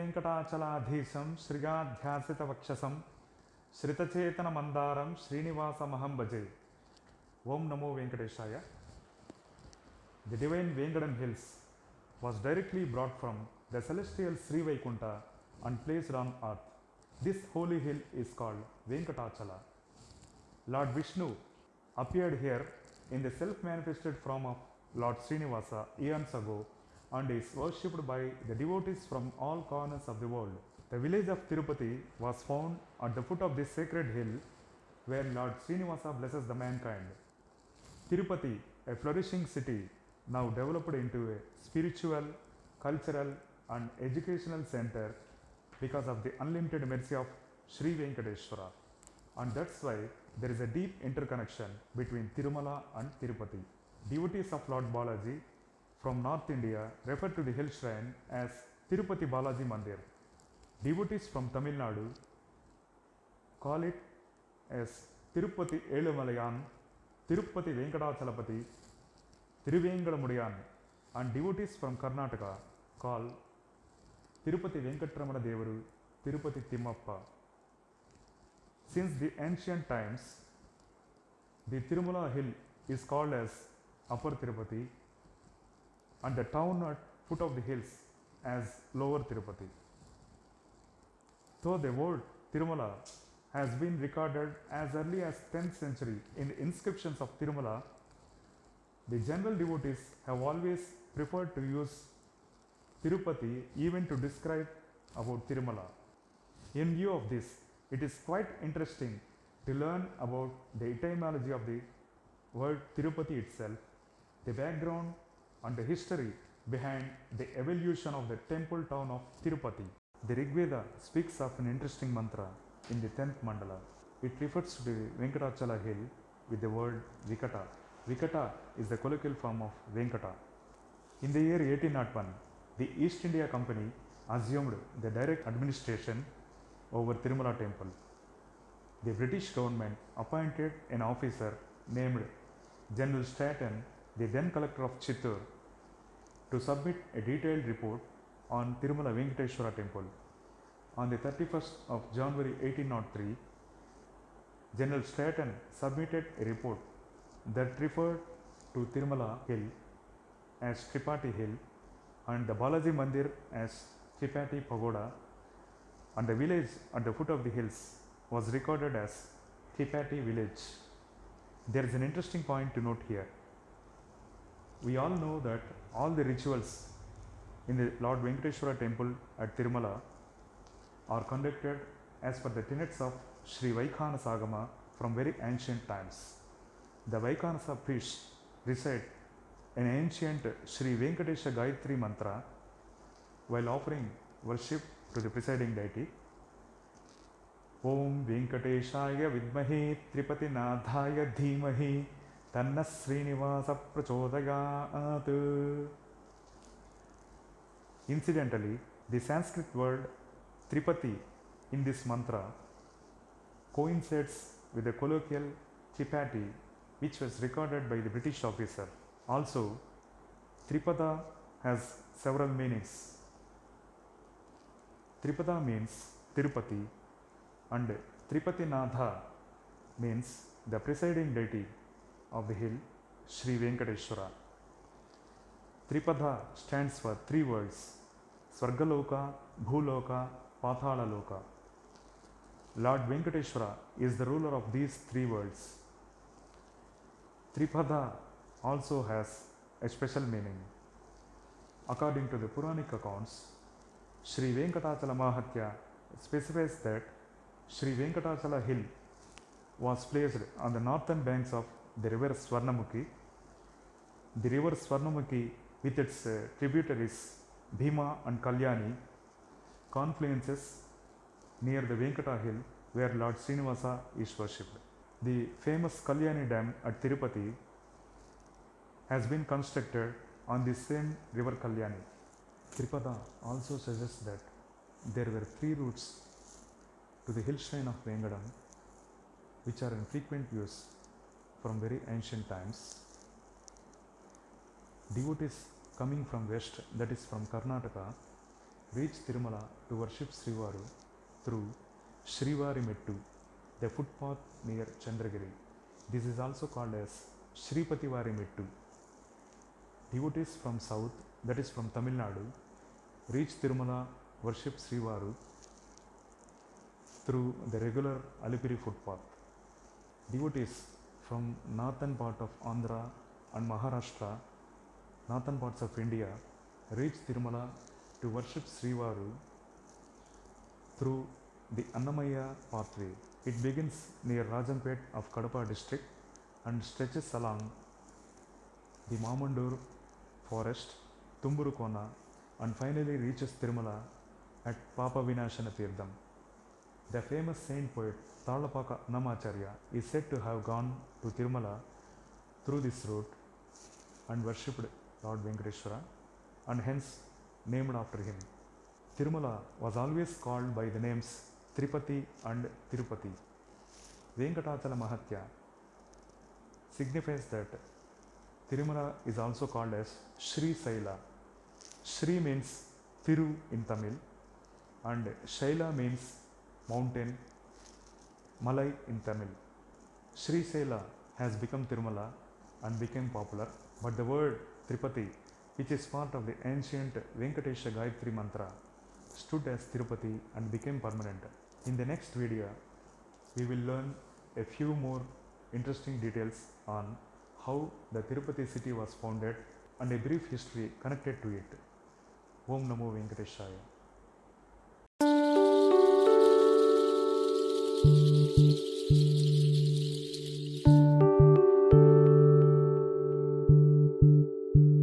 श्रीवेङ्कटाचलाधीशं श्रियाध्यासितवक्षसं श्रितचेतनमन्दारं श्रीनिवासमहं भजे. Om Namo Venkateshaya. The divine Vengadam Hills was directly brought from the celestial Sri Vaikunta and placed on earth. This holy hill is called Venkatachala. Lord Vishnu appeared here in the self-manifested form of Lord Srinivasa eons ago and is worshipped by the devotees from all corners of the world. The village of Tirupati was found at the foot of this sacred hill where Lord Srinivasa blesses the mankind. Tirupati, a flourishing city, now developed into a spiritual, cultural and educational center because of the unlimited mercy of Sri Venkateshwara. And that's why there is a deep interconnection between Tirumala and Tirupati. Devotees of Lord Balaji from North India refer to the hill shrine as Tirupati Balaji Mandir. Devotees from Tamil Nadu call it as Tirupati Elumalayan, Tirupati Venkatachalapati, Thiruvengadamudyan, and devotees from Karnataka call Tirupati Venkatramana Devaru, Tirupati Timmappa. Since the ancient times, the Tirumala hill is called as Upper Tirupati and the town at foot of the hills as Lower Tirupati. Though the word Tirumala has been recorded as early as 10th century in the inscriptions of Tirumala, the general devotees have always preferred to use Tirupati even to describe about Tirumala. In view of this, it is quite interesting to learn about the etymology of the word Tirupati itself, the background and the history behind the evolution of the temple town of Tirupati. The Rig Veda speaks of an interesting mantra in the 10th mandala. It refers to the Venkatachala hill with the word Vikata. Vikata is the colloquial form of Venkata. In the year 1801, the East India Company assumed the direct administration over Tirumala temple. The British government appointed an officer named General Stratton, the then collector of Chittor, to submit a detailed report on Tirumala Venkateshwara temple. On the 31st of January 1803, General Stratton submitted a report that referred to Tirumala hill as Tripati hill and the Balaji Mandir as Tripati Pagoda, and the village at the foot of the hills was recorded as Tripati village. There is an interesting point to note here. We all know that all the rituals in the Lord Venkateshwara temple at Tirumala are conducted as per the tenets of Sri Vaikhanasa Agama from very ancient times. The Vaikhanasa priests recite an ancient Sri Venkatesha Gayatri mantra while offering worship to the presiding deity. Om Venkateshaya Vidmahi Tripati Nadhaya Dhimahi Tanna Srinivasa Prachodayat. Incidentally, the Sanskrit word Tripati in this mantra coincides with the colloquial Tripati, which was recorded by the British officer. Also, Tripada has several meanings. Tripada means Tirupati and Tripatinatha means the presiding deity of the hill, Sri Venkateshwara. Tripada stands for three words: Swargaloka, Bhuloka, Pathalaloka. Lord Venkateshwara is the ruler of these three worlds. Tripada also has a special meaning. According to the Puranic accounts, Sri Venkatachala Mahatya specifies that Sri Venkatachala hill was placed on the northern banks of the river Swarnamukhi. The river Swarnamukhi with its tributaries Bhima and Kalyani confluences near the Venkata hill where Lord Srinivasa is worshipped. The famous Kalyani dam at Tirupati has been constructed on the same river Kalyani. Tripada also suggests that there were three routes to the hill shrine of Vengadam which are in frequent use from very ancient times. Devotees coming from west, that is from Karnataka, reached Tirumala to worship Srivaru through Srivari Mettu, the footpath near Chandragiri. This is also called as Sripativari Mettu. Devotees from south, that is from Tamil Nadu, reach Tirumala, worship Srivaru through the regular Alipiri footpath. Devotees from northern part of Andhra and Maharashtra, northern parts of India, reach Tirumala to worship Srivaru through the Annamaya pathway. It begins near Rajampet of Kadapa district and stretches along the Mamandur forest, Tumburu Kona, and finally reaches Tirumala at Papa Vinashana Tirtham. The famous saint poet Talapaka Annamacharya is said to have gone to Tirumala through this route and worshipped Lord Venkateshwara, and hence named after him. Tirumala was always called by the names Tirupati and Tirupati. Venkatachala Mahatya signifies that Tirumala is also called as Sri Saila. Sri means Thiru in Tamil and Shaila means mountain, Malai in Tamil. Sri Saila has become Tirumala and became popular, but the word Tirupati, which is part of the ancient Venkatesha Gayatri mantra, stood as Tirupati and became permanent. In the next video, we will learn a few more interesting details on how the Tirupati city was founded and a brief history connected to it. Om Namo Venkateshaya.